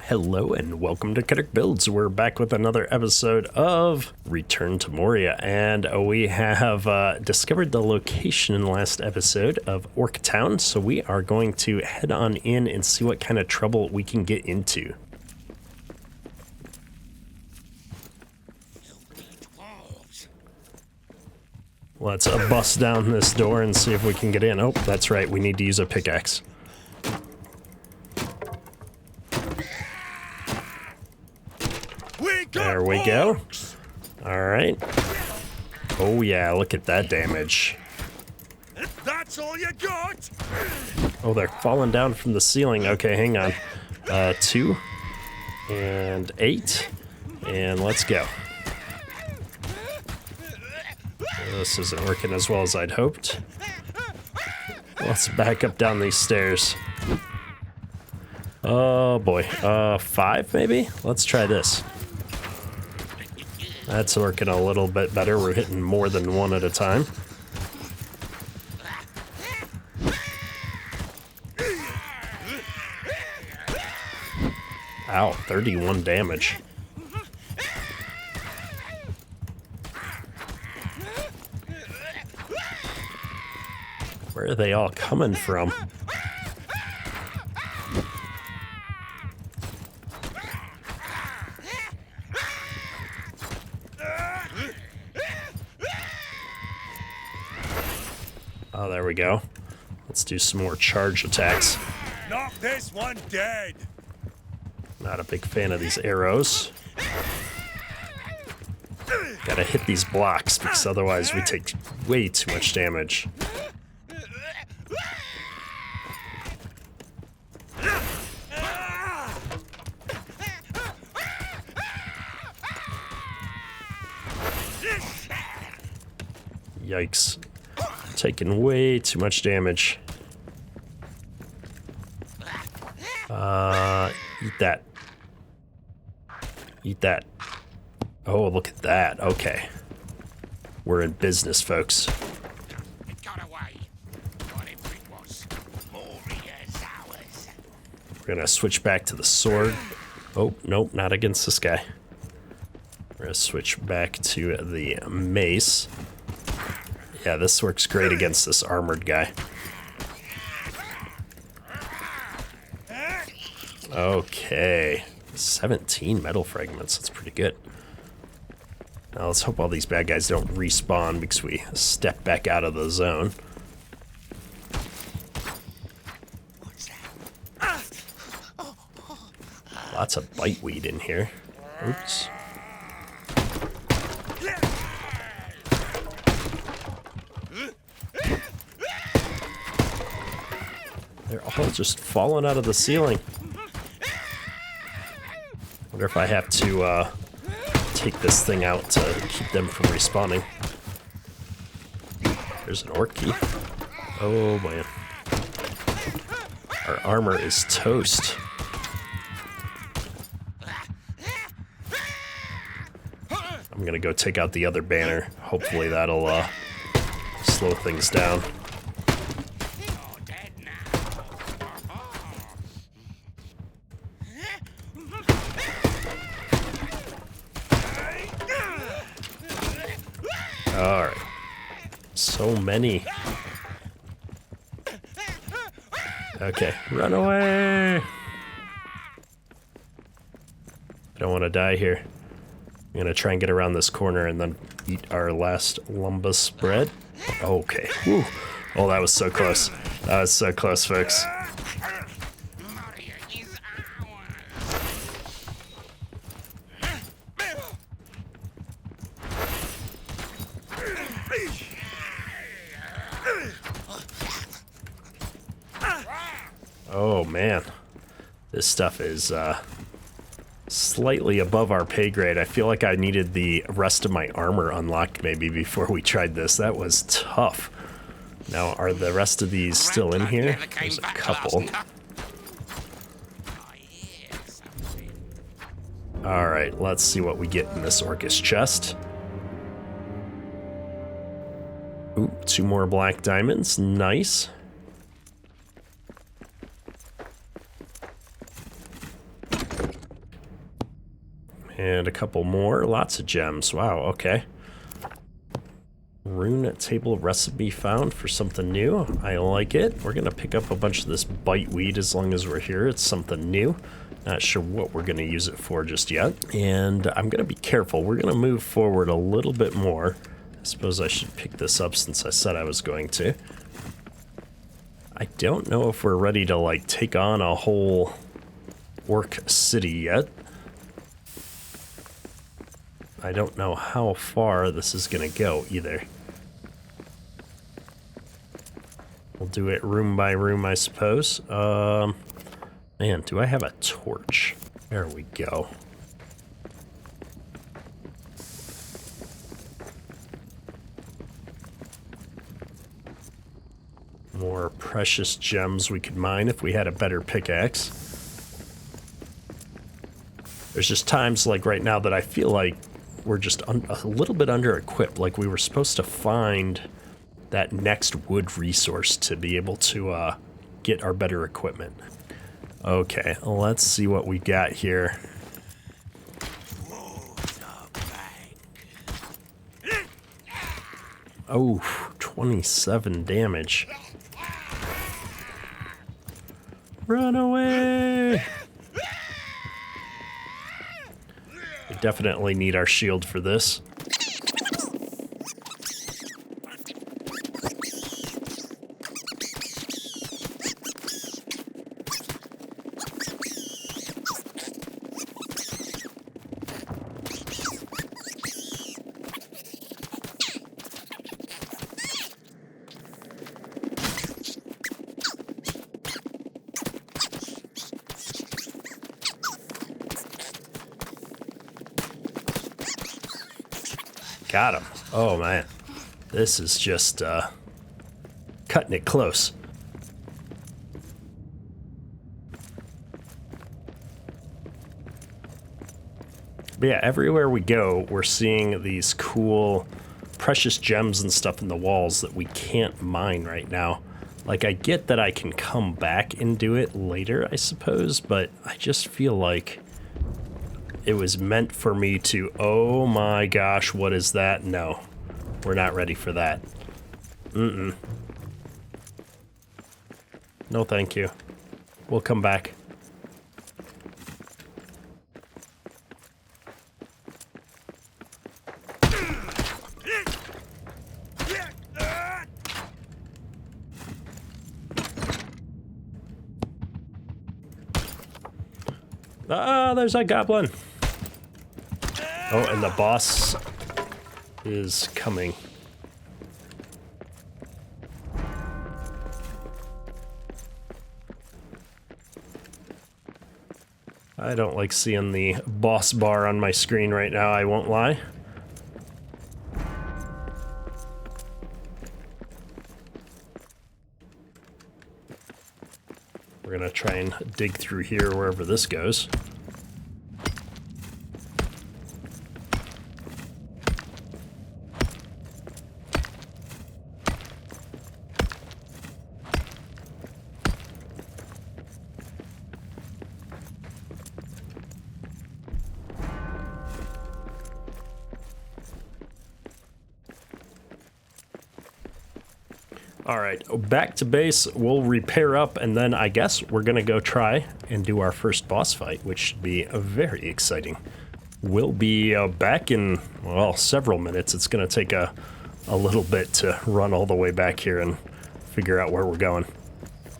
Hello and welcome to Kinetic Builds. We're back with another episode of Return to Moria, and we have discovered the location in the last episode of Orc Town, so we are going to head on in and see what kind of trouble we can get into. Let's bust down this door and see if we can get in. Oh, that's right, we need to use a pickaxe. There we go. Alright. Oh yeah, look at that damage. That's all you got? Oh, they're falling down from the ceiling. Okay, hang on. 2 and 8. And let's go. This isn't working as well as I'd hoped. Let's back up down these stairs. Oh boy. 5 maybe? Let's try this. That's working a little bit better. We're hitting more than one at a time. Ow, 31 damage. Where are they all coming from? Oh, there we go. Let's do some more charge attacks. Knock this one dead. Not a big fan of these arrows. Gotta hit these blocks because otherwise we take way too much damage. Yikes. Taking way too much damage. Eat that. Eat that. Oh, look at that. Okay. We're in business, folks. It got away. Whatever it was. Moria's ours. We're gonna switch back to the sword. Oh, nope, not against this guy. We're gonna switch back to the mace. Yeah, this works great against this armored guy. Okay. 17 metal fragments. That's pretty good. Now let's hope all these bad guys don't respawn because we step back out of the zone. Lots of biteweed in here. Oops. They're all just falling out of the ceiling. Wonder if I have to take this thing out to keep them from respawning. There's an orc key. Oh man. Our armor is toast. I'm gonna go take out the other banner. Hopefully that'll slow things down. Alright. So many. Okay, run away! I don't want to die here. I'm gonna try and get around this corner and then eat our last lumbus bread. Okay. Whew. Oh, that was so close. That was so close, folks. Oh man, this stuff is slightly above our pay grade. I feel like I needed the rest of my armor unlocked maybe before we tried this. That was tough. Now, are the rest of these still in here? There's a couple. Alright, let's see what we get in this Orcish chest. Ooh, 2 more black diamonds. Nice. And a couple more. Lots of gems. Wow, okay. Rune table recipe found for something new. I like it. We're going to pick up a bunch of this biteweed as long as we're here. It's something new. Not sure what we're going to use it for just yet. And I'm going to be careful. We're going to move forward a little bit more. I suppose I should pick this up since I said I was going to. I don't know if we're ready to, like, take on a whole orc city yet. I don't know how far this is going to go either. We'll do it room by room, I suppose. Man, do I have a torch? There we go. More precious gems we could mine if we had a better pickaxe. There's just times like right now that I feel like we're just a little bit under-equipped. Like we were supposed to find that next wood resource to be able to get our better equipment. Okay, let's see what we got here. Oh, 27 damage. Run away! We definitely need our shield for this. Got him. Oh man, this is just cutting it close. But yeah, everywhere we go, we're seeing these cool precious gems and stuff in the walls that we can't mine right now. Like, I get that I can come back and do it later, I suppose, but I just feel like it was meant for me to, oh my gosh, what is that? No, we're not ready for that. Mm-mm. No, thank you. We'll come back. Ah, there's that goblin. Oh, and the boss is coming. I don't like seeing the boss bar on my screen right now, I won't lie. We're gonna try and dig through here wherever this goes. All right, back to base. We'll repair up, and then I guess we're gonna go try and do our first boss fight, which should be very exciting. We'll be back in, well, several minutes. It's gonna take a little bit to run all the way back here and figure out where we're going.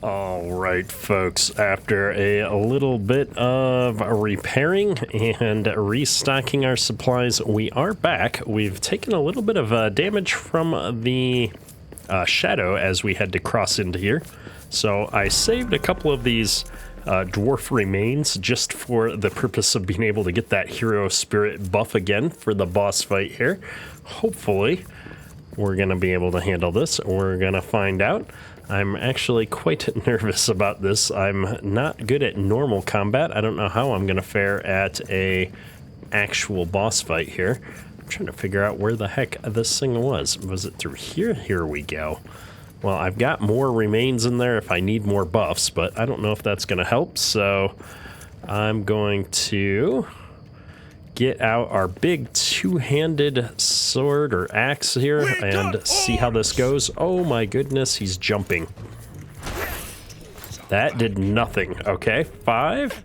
All right, folks, after a little bit of repairing and restocking our supplies, we are back. We've taken a little bit of damage from the shadow as we had to cross into here. So I saved a couple of these dwarf remains just for the purpose of being able to get that hero spirit buff again for the boss fight here. Hopefully we're going to be able to handle this. We're going to find out. I'm actually quite nervous about this. I'm not good at normal combat. I don't know how I'm going to fare at a actual boss fight here. I'm trying to figure out where the heck this thing was. Was it through here? Here we go. Well, I've got more remains in there if I need more buffs, but I don't know if that's going to help, so I'm going to get out our big two-handed sword or axe here and see how this goes. Oh my goodness, he's jumping. That did nothing. Okay, 5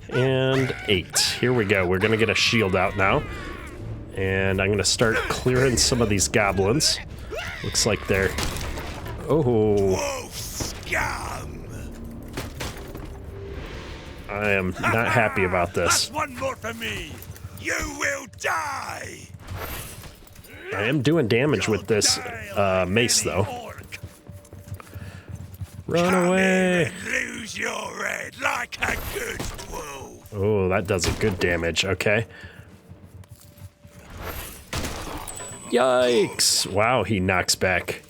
and 8. Here we go. We're gonna get a shield out now. And I'm gonna start clearing some of these goblins. Looks like they're... Oh. I am not happy about this. That's one more for me. You will die. I am doing damage with this mace, though. Run away! Lose your head like a good wolf. Oh, that does a good damage. Okay. Yikes! Wow, he knocks back.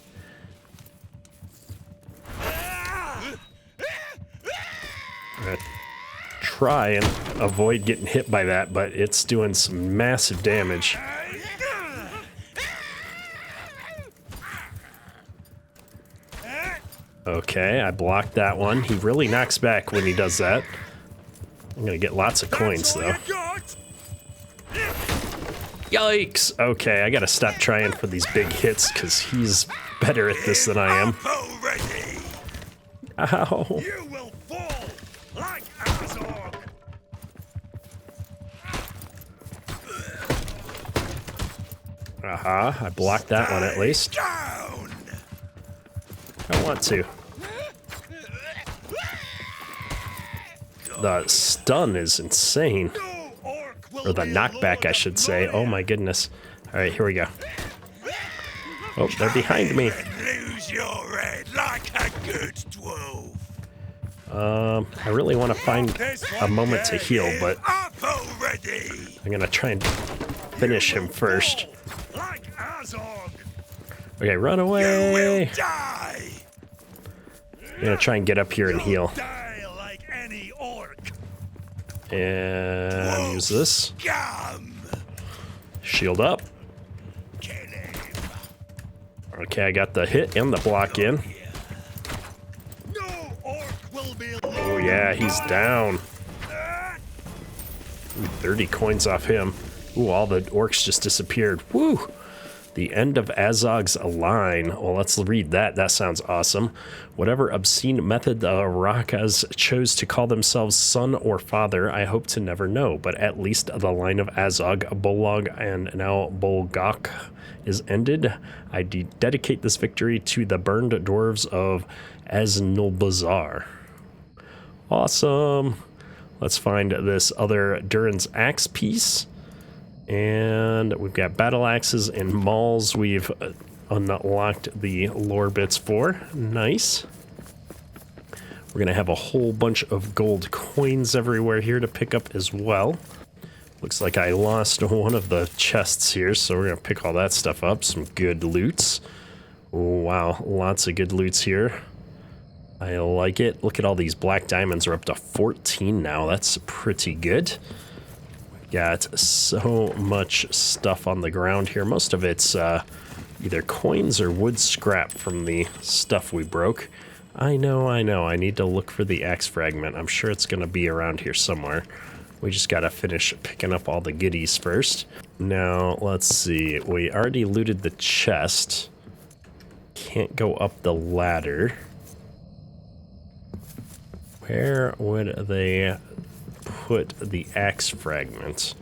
Try and avoid getting hit by that, but it's doing some massive damage. Okay, I blocked that one. He really knocks back when he does that. I'm gonna get lots of coins, though. Yikes! Okay, I gotta stop trying for these big hits, because he's better at this than I am. Ow! You will fall like Azog. Aha, I blocked that one at least. Down. I want to. The stun is insane. No orc will Or the be knockback, alone I should say. at Oh my goodness. Alright, here we go. Oh, they're behind me. Lose your head like a good dwarf. I really want to find a moment to heal, but Up already. I'm gonna try and finish him first. Like Azog. Okay, run You will away! die. I'm gonna try and get up here and heal. Die like any orc. And use this. Gum. Shield up. Kill him. Okay, I got the hit and the block in. No orc will be Oh yeah, he's down. Ooh, 30 coins off him. Ooh, all the orcs just disappeared. Woo! The end of Azog's line. Well, let's read that. That sounds awesome. Whatever obscene method the Rakas chose to call themselves son or father, I hope to never know. But at least the line of Azog, Bolgakh, and now Bolgakh is ended. I dedicate this victory to the burned dwarves of Aznulbazar. Awesome. Let's find this other Durin's axe piece. And we've got battle axes and mauls we've unlocked the lore bits for. Nice. We're going to have a whole bunch of gold coins everywhere here to pick up as well. Looks like I lost one of the chests here, so we're going to pick all that stuff up. Some good loots. Oh, wow, lots of good loots here. I like it. Look at all these black diamonds are up to 14 now. That's pretty good. Got so much stuff on the ground here. Most of it's either coins or wood scrap from the stuff we broke. I know. I need to look for the axe fragment. I'm sure it's going to be around here somewhere. We just got to finish picking up all the goodies first. Now, let's see. We already looted the chest. Can't go up the ladder. Where would they put the axe fragment?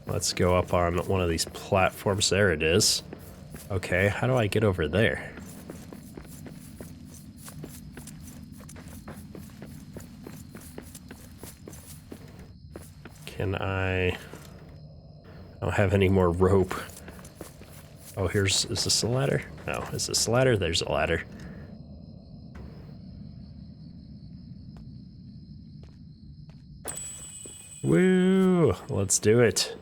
Let's go up on one of these platforms. There it is. Okay, how do I get over there? Can I don't have any more rope. Oh, is this a ladder? No, is this a ladder? There's a ladder. Woo! Let's do it.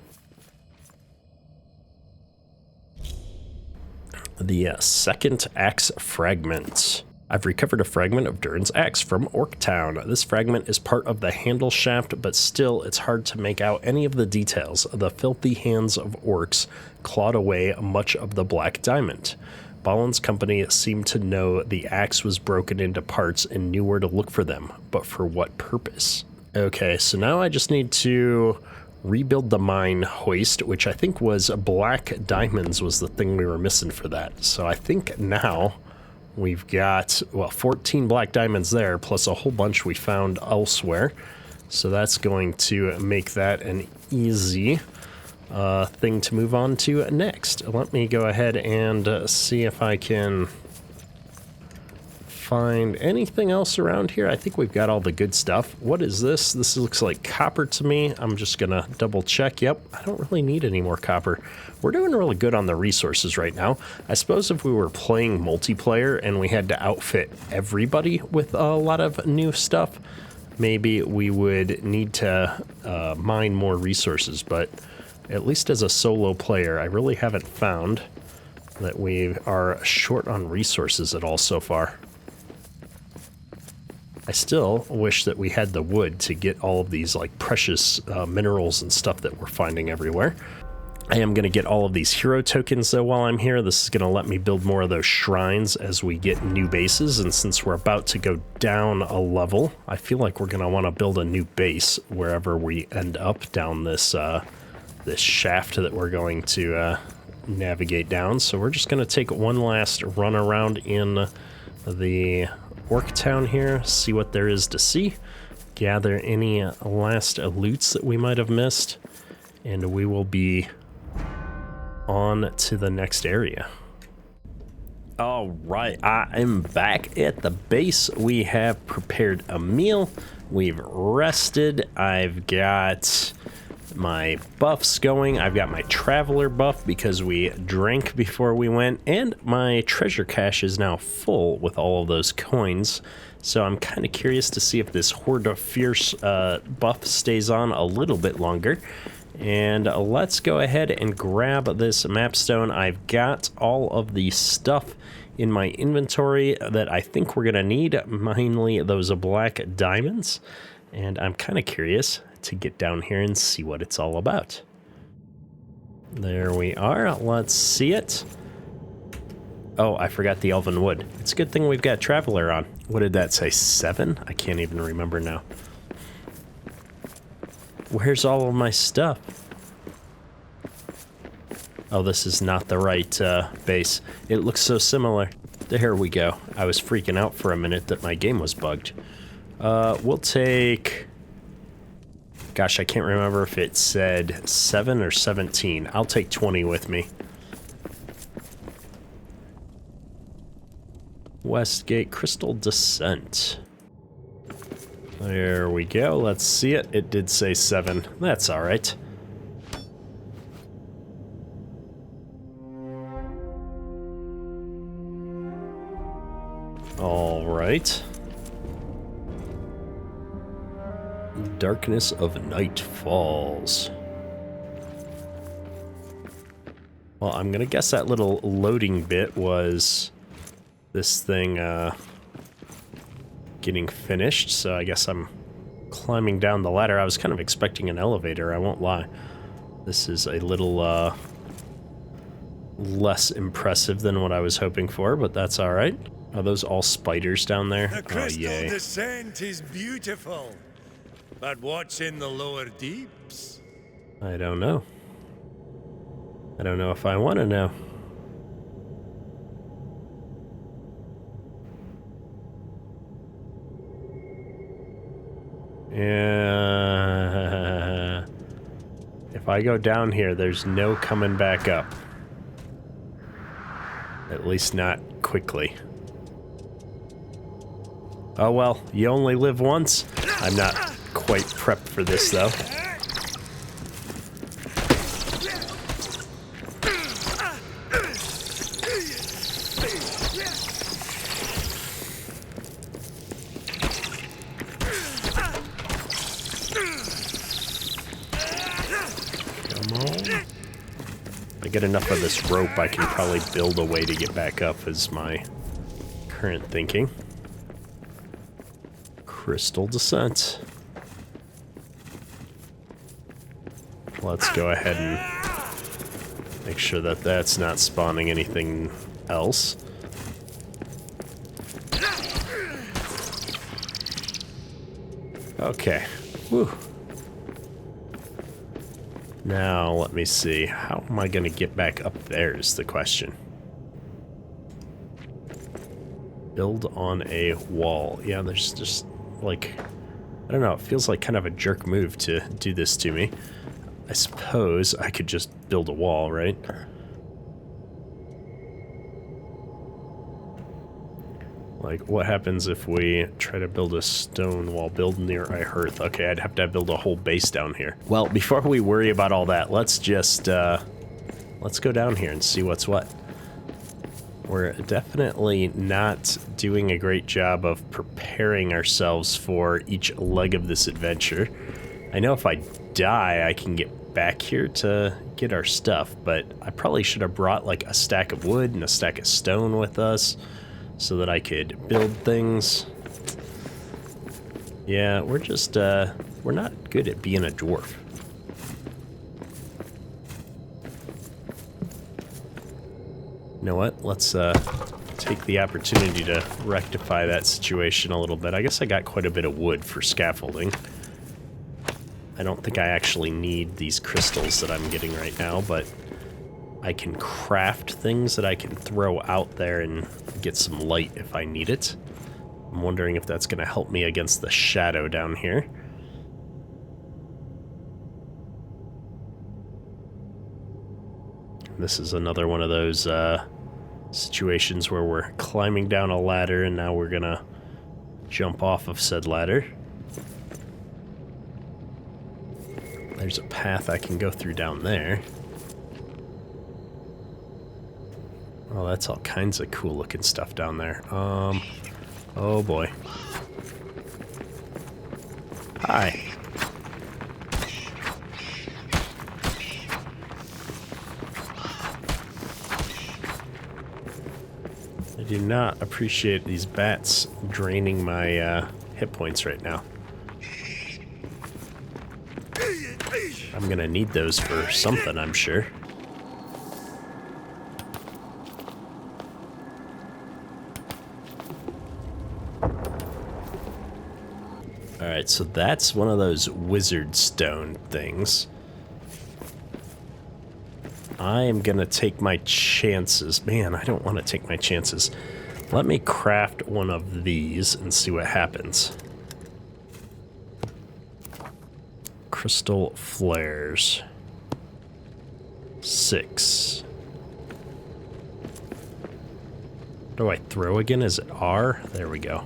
The second axe fragment. I've recovered a fragment of Durin's axe from Orc Town. This fragment is part of the handle shaft, but still it's hard to make out any of the details. The filthy hands of orcs clawed away much of the black diamond. Balin's company seemed to know the axe was broken into parts and knew where to look for them, but for what purpose? Okay, so now I just need to rebuild the mine hoist, which I think was black diamonds was the thing we were missing for that. So I think now we've got, well, 14 black diamonds there, plus a whole bunch we found elsewhere. So that's going to make that an easy thing to move on to next. Let me go ahead and see if I can find anything else around here. I think we've got all the good stuff. What is this? This looks like copper to me. I'm just gonna double check. Yep, I don't really need any more copper. We're doing really good on the resources right now. I suppose if we were playing multiplayer and we had to outfit everybody with a lot of new stuff, maybe we would need to mine more resources, but at least as a solo player, I really haven't found that we are short on resources at all so far. I still wish that we had the wood to get all of these like precious minerals and stuff that we're finding everywhere. I am going to get all of these hero tokens though while I'm here. This is going to let me build more of those shrines as we get new bases, and since we're about to go down a level, I feel like we're going to want to build a new base wherever we end up down this this shaft that we're going to navigate down. So we're just going to take one last run around in the Orc Town here, see what there is to see, gather any last loots that we might have missed, and we will be on to the next area. All right, I am back at the base. We have prepared a meal, we've rested, I've got my buffs going. I've got my traveler buff because we drank before we went, and my treasure cache is now full with all of those coins. So I'm kind of curious to see if this Horde of Fierce buff stays on a little bit longer. And let's go ahead and grab this mapstone. I've got all of the stuff in my inventory that I think we're gonna need, mainly those black diamonds. And I'm kind of curious to get down here and see what it's all about. There we are. Let's see it. Oh, I forgot the elven wood. It's a good thing we've got Traveler on. What did that say? 7? I can't even remember now. Where's all of my stuff? Oh, this is not the right base. It looks so similar. There we go. I was freaking out for a minute that my game was bugged. We'll take... Gosh, I can't remember if it said 7 or 17. I'll take 20 with me. Westgate Crystal Descent. There we go. Let's see it. It did say 7. That's all right. All right. Darkness of Night Falls. Well, I'm gonna guess that little loading bit was this thing getting finished, so I guess I'm climbing down the ladder. I was kind of expecting an elevator, I won't lie. This is a little less impressive than what I was hoping for, but that's all right. Are those all spiders down there? The crystal yay. descent is beautiful, but what's in the lower deeps? I don't know. I don't know if I want to know. Yeah. If I go down here, there's no coming back up. At least not quickly. Oh well, you only live once. I'm not quite prepped for this though. If I get enough of this rope, I can probably build a way to get back up, is my current thinking. Crystal Descent. Let's go ahead and make sure that that's not spawning anything else. Okay, Whew. Now, let me see. How am I going to get back up there is the question. Build on a wall. Yeah, there's just, like, I don't know, it feels like kind of a jerk move to do this to me. I suppose I could just build a wall, right? Like, what happens if we try to build a stone wall? Build near a hearth. Okay, I'd have to build a whole base down here. Well, before we worry about all that, let's just, let's go down here and see what's what. We're definitely not doing a great job of preparing ourselves for each leg of this adventure. I know if I die, I can get back here to get our stuff, but I probably should have brought, like, a stack of wood and a stack of stone with us, so that I could build things. Yeah, we're just, we're not good at being a dwarf. You know what? Let's, take the opportunity to rectify that situation a little bit. I guess I got quite a bit of wood for scaffolding. I don't think I actually need these crystals that I'm getting right now, but I can craft things that I can throw out there and get some light if I need it. I'm wondering if that's going to help me against the shadow down here. This is another one of those situations where we're climbing down a ladder and now we're going to jump off of said ladder. There's a path I can go through down there. Oh, that's all kinds of cool looking stuff down there. Oh boy. Hi. I do not appreciate these bats draining my hit points right now. I'm gonna need those for something, I'm sure. Alright, so that's one of those wizard stone things. I am gonna take my chances. Man, I don't want to take my chances. Let me craft one of these and see what happens. Crystal flares. 6. What do I throw again? Is it R? There we go.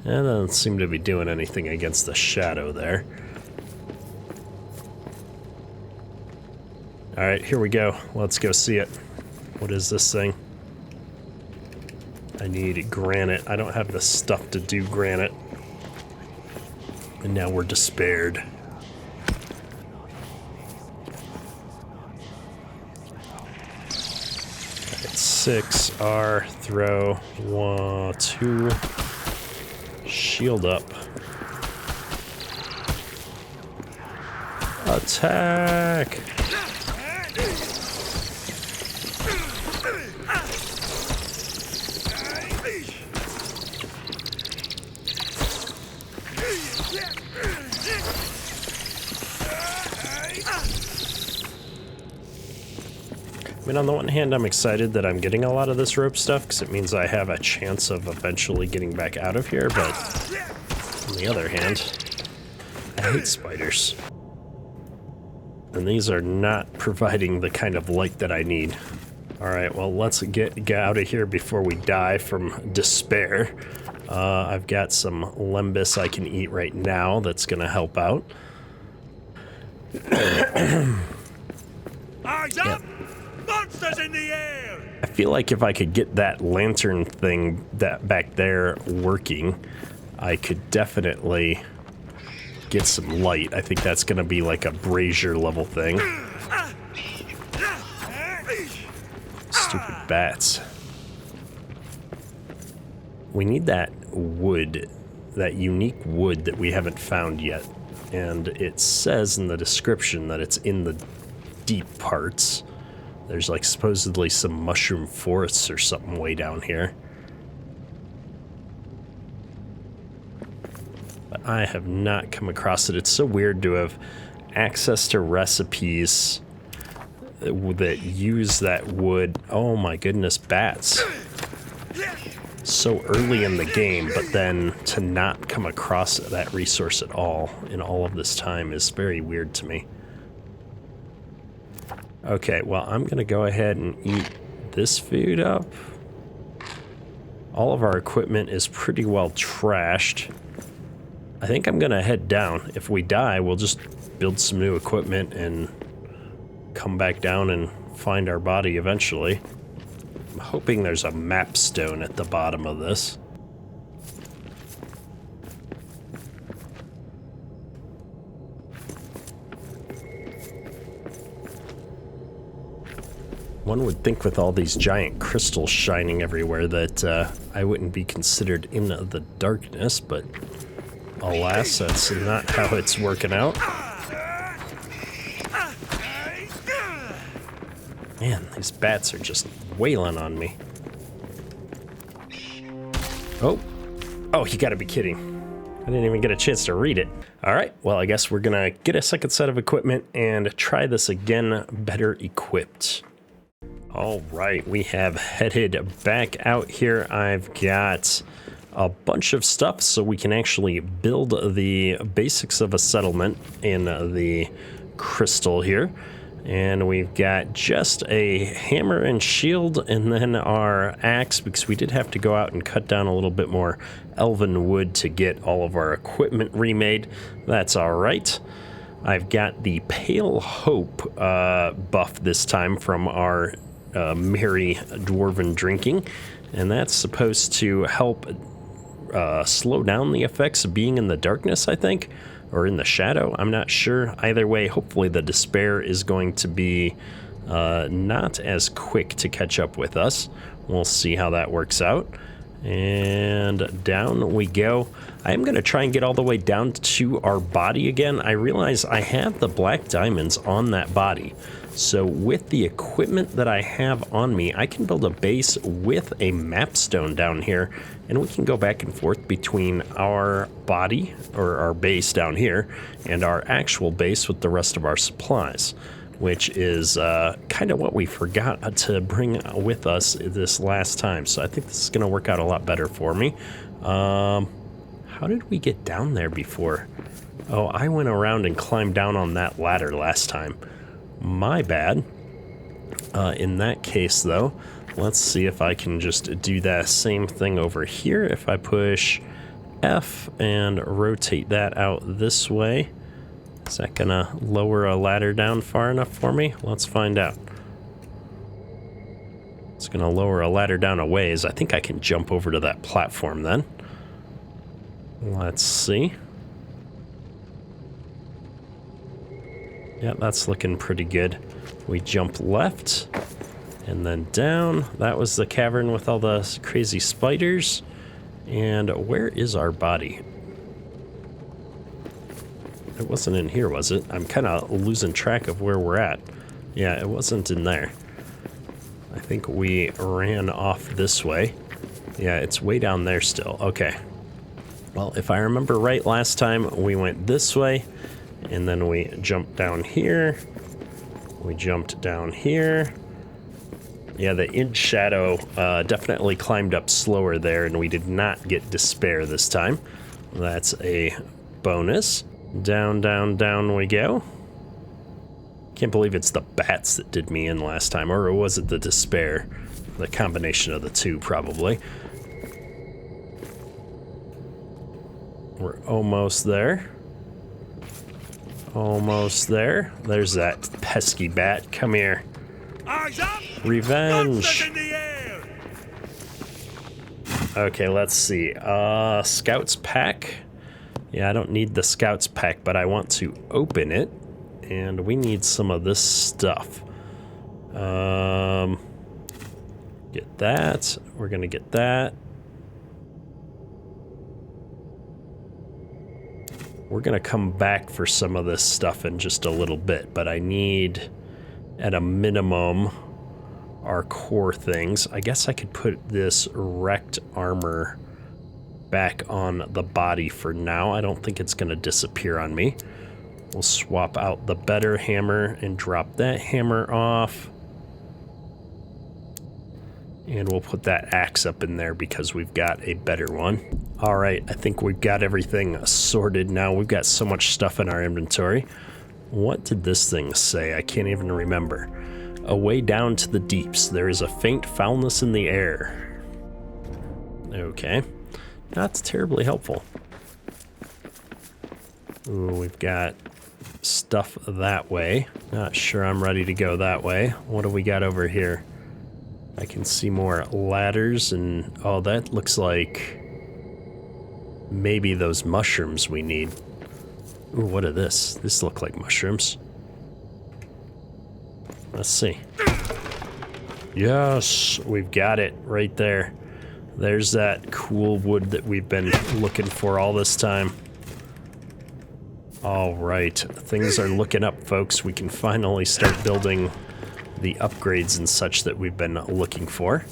And that doesn't seem to be doing anything against the shadow there. Alright, here we go. Let's go see it. What is this thing? I need granite. I don't have the stuff to do granite. And now we're despaired. Alright, 6 R, throw, 1, 2. Shield up. Attack! I mean, on the one hand, I'm excited that I'm getting a lot of this rope stuff, because it means I have a chance of eventually getting back out of here, but on the other hand, I hate spiders. And these are not providing the kind of light that I need. Alright, well, let's get out of here before we die from despair. I've got some lembus I can eat right now that's going to help out. Eyes up! Monsters in the air! I feel like if I could get that lantern thing that back there working, I could definitely get some light. I think that's going to be like a brazier level thing. Stupid bats. We need that wood, that unique wood that we haven't found yet. And it says in the description that it's in the deep parts. There's like supposedly some mushroom forests or something way down here. but I have not come across it. It's so weird to have access to recipes that use that wood. Oh my goodness, bats. So early in the game, but then to not come across that resource at all in all of this time is very weird to me. Okay, well, I'm gonna go ahead and eat this food up. All of our equipment is pretty well trashed. I think I'm gonna head down. If we die, we'll just build some new equipment and come back down and find our body eventually. I'm hoping there's a map stone at the bottom of this. One would think with all these giant crystals shining everywhere that I wouldn't be considered in the darkness, but alas, that's not how it's working out. Man, these bats are just wailing on me. Oh, you gotta be kidding. I didn't even get a chance to read it. All right, well, I guess we're gonna get a second set of equipment and try this again, better equipped. All right, we have headed back out here. I've got a bunch of stuff so we can actually build the basics of a settlement in the crystal here. And we've got just a hammer and shield and then our axe, because we did have to go out and cut down a little bit more elven wood to get all of our equipment remade. That's all right. I've got the Pale Hope buff this time from our merry dwarven drinking, and that's supposed to help slow down the effects of being in the darkness, I think. Or in the shadow, I'm not sure. Either way, hopefully the despair is going to be not as quick to catch up with us. We'll see how that works out. And down we go. I am going to try and get all the way down to our body again. I realize I have the black diamonds on that body. So with the equipment that I have on me, I can build a base with a map stone down here, and we can go back and forth between our body, or our base down here, and our actual base with the rest of our supplies, which is kind of what we forgot to bring with us this last time. So I think this is going to work out a lot better for me. How did we get down there before? Oh, I went around and climbed down on that ladder last time. My bad. In that case, though, let's see if I can just do that same thing over here. If I push F and rotate that out this way, is that gonna lower a ladder down far enough for me? Let's find out. It's gonna lower a ladder down a ways. I think I can jump over to that platform then. Let's see. Yeah, that's looking pretty good. We jump left and then down. That was the cavern with all the crazy spiders. And where is our body? It wasn't in here, was it? I'm kind of losing track of where we're at. Yeah, it wasn't in there. I think we ran off this way. Yeah, it's way down there still. Okay. Well, if I remember right, last time we went this way. And then we jumped down here. We jumped down here. Yeah, the in shadow definitely climbed up slower there, and we did not get despair this time. That's a bonus. Down, down, down we go. Can't believe it's the bats that did me in last time, or was it the despair? The combination of the two, probably. We're almost there. Almost there. There's that pesky bat. Come here. Revenge. Okay, let's see. Scouts pack. Yeah, I don't need the Scouts pack, but I want to open it. And we need some of this stuff. Get that. We're gonna get that. We're gonna come back for some of this stuff in just a little bit, but I need, at a minimum, our core things. I guess I could put this wrecked armor back on the body for now. I don't think it's going to disappear on me. We'll swap out the better hammer and drop that hammer off. And we'll put that axe up in there because we've got a better one. All right, I think we've got everything sorted now. We've got so much stuff in our inventory. What did this thing say? I can't even remember. Away down to the deeps, there is a faint foulness in the air. Okay, that's terribly helpful. Ooh, we've got stuff that way. Not sure I'm ready to go that way. What do we got over here? I can see more ladders and, oh, that looks like maybe those mushrooms we need. Ooh, what are this? This look like mushrooms. Let's see. Yes, we've got it right there. There's that cool wood that we've been looking for all this time. All right, things are looking up, folks. We can finally start building the upgrades and such that we've been looking for.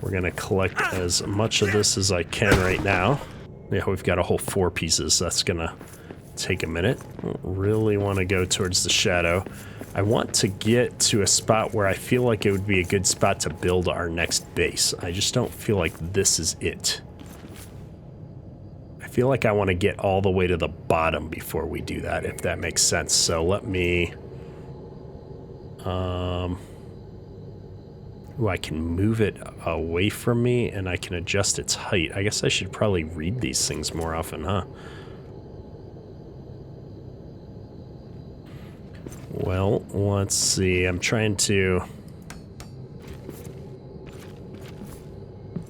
We're gonna collect as much of this as I can right now. Yeah, we've got a whole 4 pieces. That's gonna take a minute. Don't really want to go towards the shadow. I want to get to a spot where I feel like it would be a good spot to build our next base. I just don't feel like this is it. I feel like I want to get all the way to the bottom before we do that, if that makes sense. So let me... Ooh, I can move it away from me and I can adjust its height. I guess I should probably read these things more often, huh? Well, let's see. I'm trying to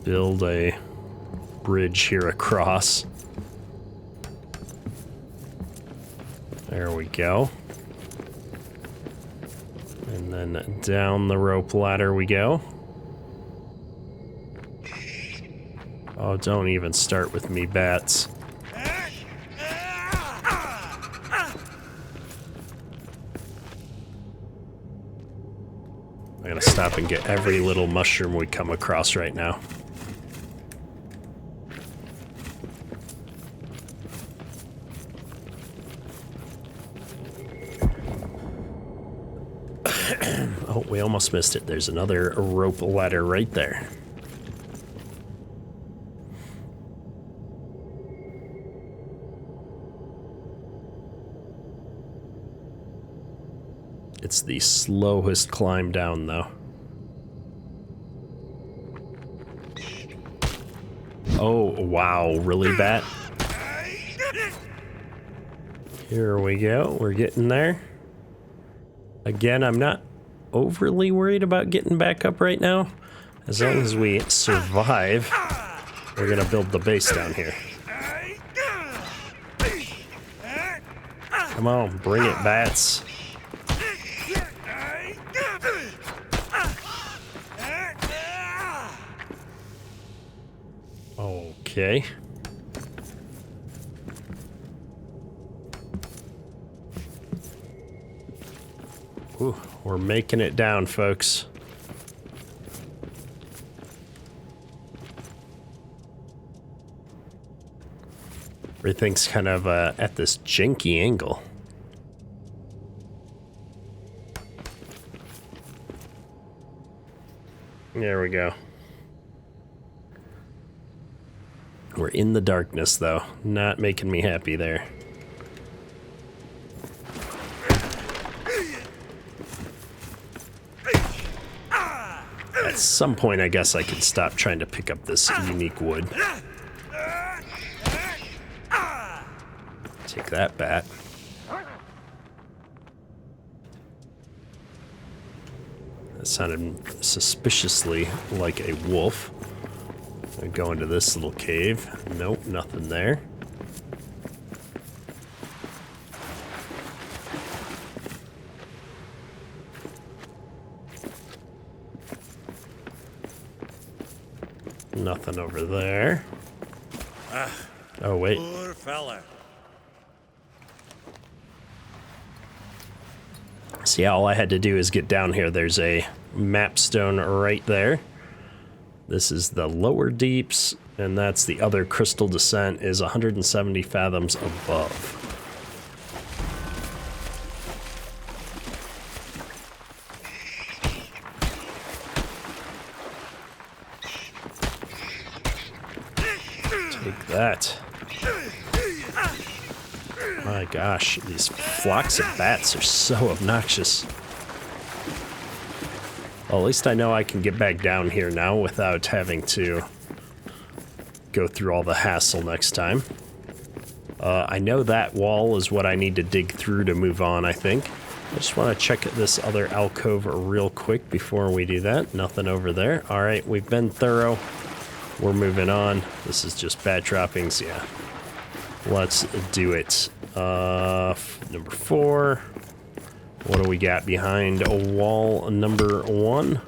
build a bridge here across. There we go. And then down the rope ladder we go. Oh, don't even start with me, bats. I'm gonna stop and get every little mushroom we come across right now. Oh, we almost missed it. There's another rope ladder right there. It's the slowest climb down, though. Oh, wow. Really, bat? Here we go. We're getting there. Again, I'm not overly worried about getting back up right now. As long as we survive, we're gonna build the base down here. Come on, bring it, bats. Okay. Ooh, we're making it down, folks. Everything's kind of at this janky angle. There we go. We're in the darkness, though. Not making me happy there. At some point, I guess I could stop trying to pick up this unique wood. Take that, bat. That sounded suspiciously like a wolf. I go into this little cave. Nope, nothing there. Nothing over there. Oh, wait. Poor fella. See, all I had to do is get down here. There's a map stone right there. This is the lower deeps. And that's the other crystal descent is 170 fathoms above. Take that. My gosh, these flocks of bats are so obnoxious. Well, at least I know I can get back down here now without having to go through all the hassle next time. I know that wall is what I need to dig through to move on, I think. I just want to check this other alcove real quick before we do that. Nothing over there. All right, we've been thorough. We're moving on. This is just bat droppings, yeah. Let's do it. Number 4. What do we got behind wall number 1?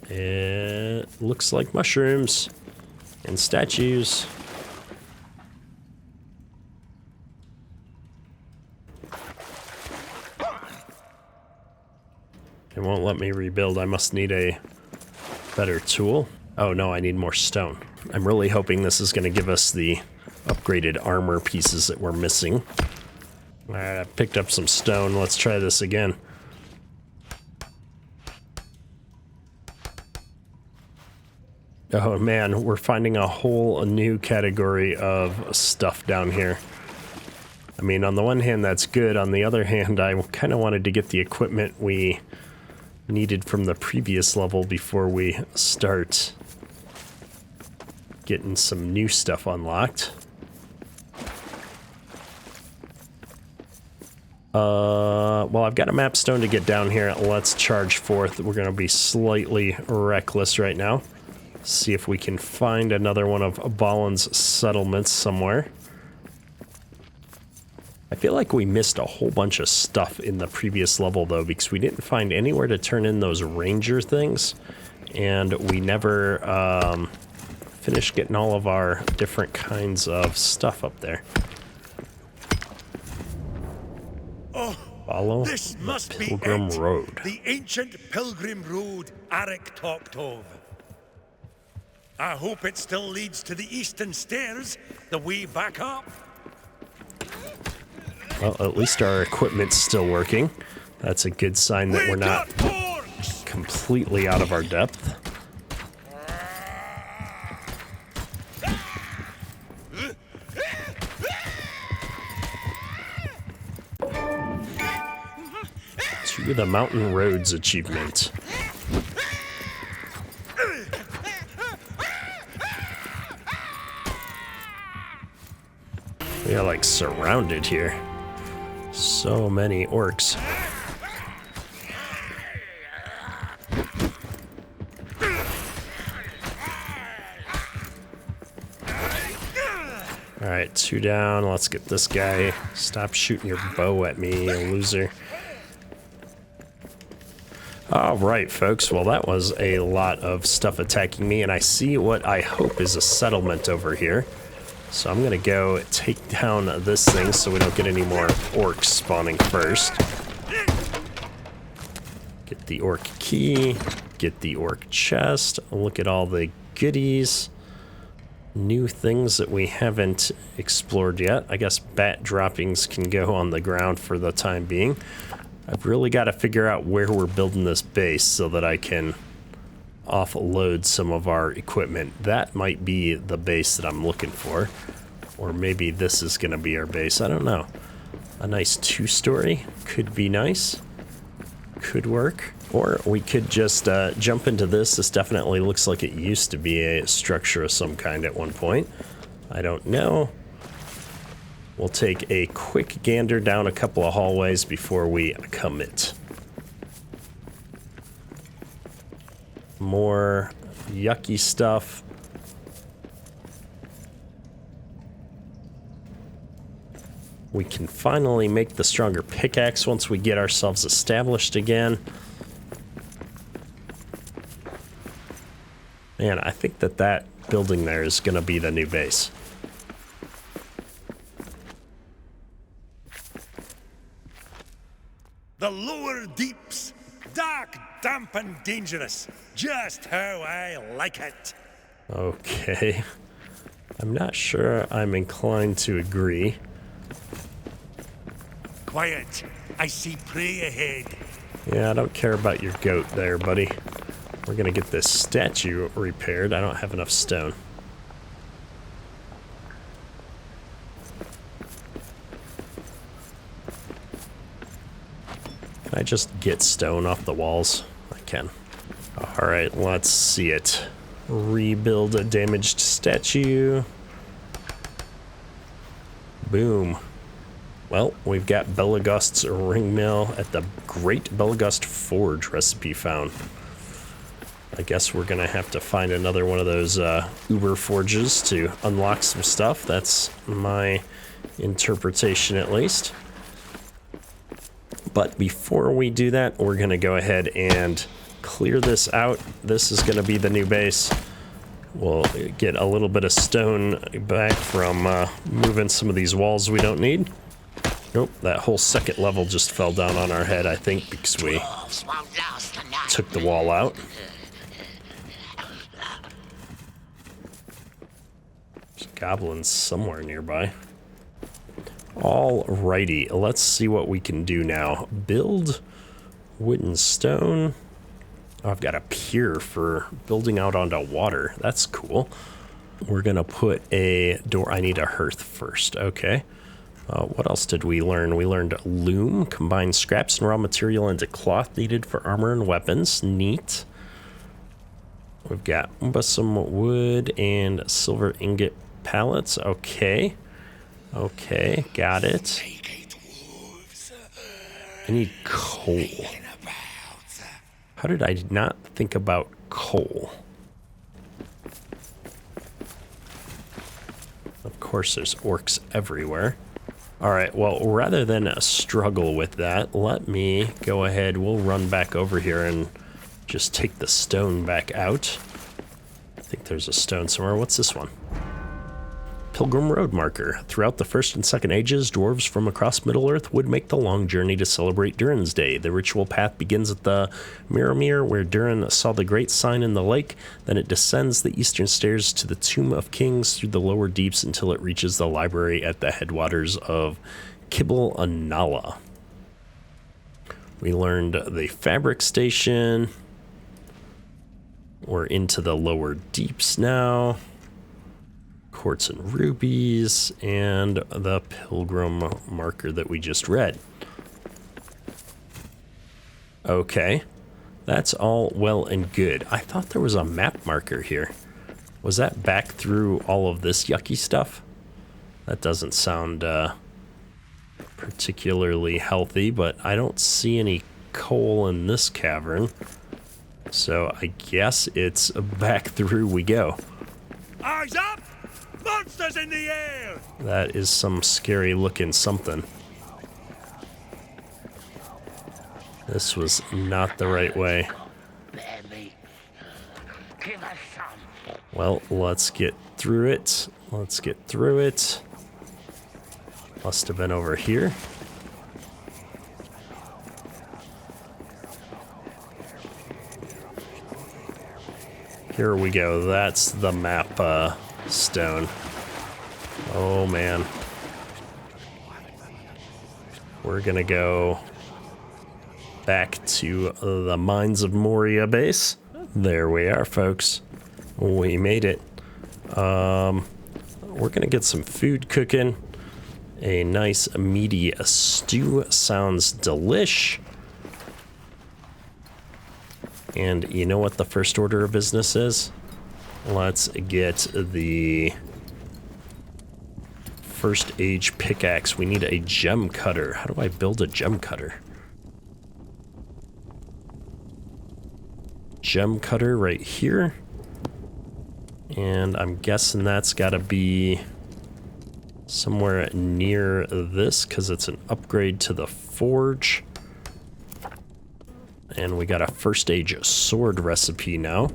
It looks like mushrooms and statues. It won't let me rebuild. I must need a better tool. Oh no, I need more stone. I'm really hoping this is going to give us the upgraded armor pieces that we're missing. Alright, I picked up some stone. Let's try this again. Oh man, we're finding a whole new category of stuff down here. I mean, on the one hand, that's good. On the other hand, I kind of wanted to get the equipment we needed from the previous level before we start getting some new stuff unlocked. Well, I've got a map stone to get down here. Let's charge forth. We're going to be slightly reckless right now. See if we can find another one of Balin's settlements somewhere. I feel like we missed a whole bunch of stuff in the previous level, though, because we didn't find anywhere to turn in those ranger things, and we never finished getting all of our different kinds of stuff up there. Oh, follow this must the be Pilgrim it. Road. The ancient pilgrim road Arik talked of. I hope it still leads to the eastern stairs, the way back up. Well, at least our equipment's still working. That's a good sign that we're not completely out of our depth. To the Mountain Roads achievement. We are like surrounded here. So many orcs. Alright, 2 down. Let's get this guy. Stop shooting your bow at me, you loser. Alright, folks. Well, that was a lot of stuff attacking me, and I see what I hope is a settlement over here. So I'm gonna go take down this thing so we don't get any more orcs spawning first. Get the orc key, get the orc chest, look at all the goodies. New things that we haven't explored yet. I guess bat droppings can go on the ground for the time being. I've really got to figure out where we're building this base so that I can offload some of our equipment. That might be the base that I'm looking for. Or maybe this is going to be our base. I don't know. A nice 2-story could be nice. Could work. Or we could just jump into this. This definitely looks like it used to be a structure of some kind at one point. I don't know. We'll take a quick gander down a couple of hallways before we commit. More yucky stuff. We can finally make the stronger pickaxe once we get ourselves established again. Man, I think that building there is going to be the new base. The lower deeps. Dark, damp, and dangerous. Just how I like it. Okay. I'm not sure I'm inclined to agree. Quiet. I see prey ahead. Yeah, I don't care about your goat there, buddy. We're gonna get this statue repaired. I don't have enough stone. Can I just get stone off the walls? I can. Alright, let's see it. Rebuild a damaged statue. Boom. Well, we've got Bolgakh's ring mill at the Great Bolgakh Forge recipe found. I guess we're gonna have to find another one of those Uber forges to unlock some stuff. That's my interpretation, at least. But before we do that, we're gonna go ahead and clear this out. This is gonna be the new base. We'll get a little bit of stone back from moving some of these walls we don't need. Nope, that whole second level just fell down on our head, I think, because we took the wall out. There's goblins somewhere nearby. Alrighty, let's see what we can do now. Build wood and stone. Oh, I've got a pier for building out onto water. That's cool. We're gonna put a door. I need a hearth first. Okay. What else did we learn? We learned loom, combine scraps and raw material into cloth needed for armor and weapons. Neat. We've got some wood and silver ingot pallets. Okay. Okay, got it. I need coal. How did I not think about coal? Of course, there's orcs everywhere. Alright, well, rather than struggle with that, let me go ahead. We'll run back over here and just take the stone back out. I think there's a stone somewhere. What's this one? Pilgrim Road Marker. Throughout the First and Second Ages, dwarves from across Middle-earth would make the long journey to celebrate Durin's Day. The ritual path begins at the Miramir, where Durin saw the great sign in the lake. Then it descends the eastern stairs to the Tomb of Kings through the lower deeps until it reaches the library at the headwaters of Kibble Anala. We learned the fabric station. We're into the lower deeps now. Quartz and rubies, and the pilgrim marker that we just read. Okay, that's all well and good. I thought there was a map marker here. Was that back through all of this yucky stuff? That doesn't sound particularly healthy, but I don't see any coal in this cavern. So I guess it's back through we go. Eyes up! Monsters in the air! That is some scary looking something. This was not the right way. Well, let's get through it. Let's get through it. Must have been over here. Here we go. That's the map stone. Oh man. We're gonna go back to the Mines of Moria base. There we are, folks. We made it. We're gonna get some food cooking. A nice meaty stew sounds delish. And you know what the first order of business is? Let's get the first age pickaxe. We need a gem cutter. How do I build a gem cutter? Gem cutter right here. And I'm guessing that's gotta be somewhere near this because it's an upgrade to the forge. And we got a first age sword recipe now.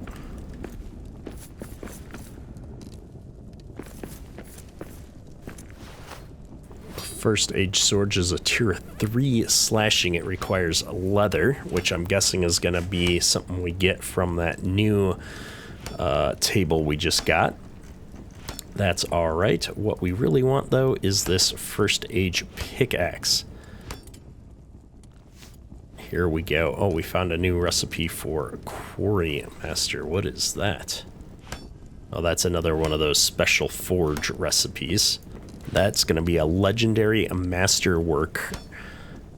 First Age Sword is a tier 3 slashing. It requires leather, which I'm guessing is going to be something we get from that new table we just got. That's alright. What we really want, though, is this First Age pickaxe. Here we go. Oh, we found a new recipe for Quarry Master. What is that? Oh, that's another one of those special forge recipes. That's going to be a legendary masterwork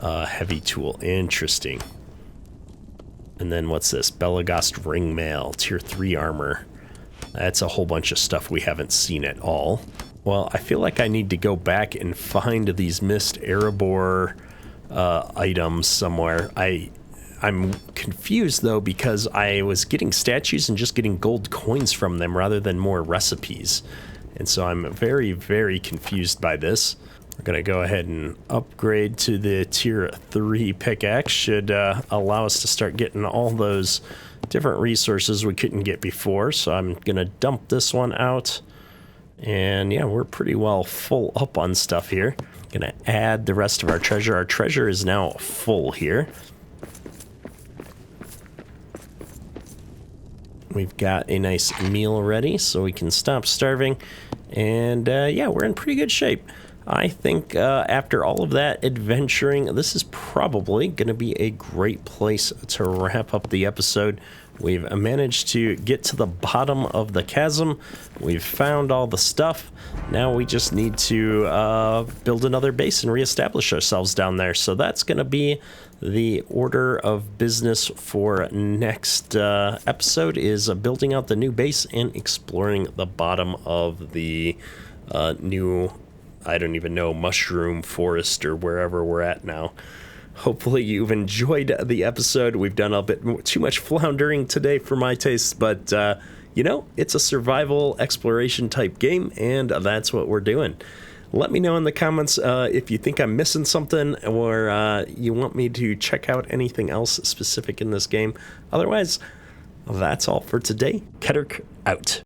heavy tool. Interesting. And then what's this? Bolgakh ring mail, tier 3 armor. That's a whole bunch of stuff we haven't seen at all. Well, I feel like I need to go back and find these missed Erebor items somewhere. I'm confused though, because I was getting statues and just getting gold coins from them rather than more recipes. And so I'm very, very confused by this. We're going to go ahead and upgrade to the tier 3 pickaxe. Should allow us to start getting all those different resources we couldn't get before. So I'm going to dump this one out. And yeah, we're pretty well full up on stuff here. Going to add the rest of our treasure. Our treasure is now full here. We've got a nice meal ready so we can stop starving. And yeah, we're in pretty good shape. I think after all of that adventuring, this is probably going to be a great place to wrap up the episode. We've managed to get to the bottom of the chasm. We've found all the stuff. Now we just need to build another base and reestablish ourselves down there. So that's going to be the order of business for next episode, is building out the new base and exploring the bottom of the new, I don't even know, mushroom forest or wherever we're at now. Hopefully you've enjoyed the episode. We've done a bit too much floundering today for my taste, but you know, it's a survival exploration type game, and that's what we're doing. Let me know in the comments if you think I'm missing something, or you want me to check out anything else specific in this game. Otherwise, that's all for today. Kedirk out.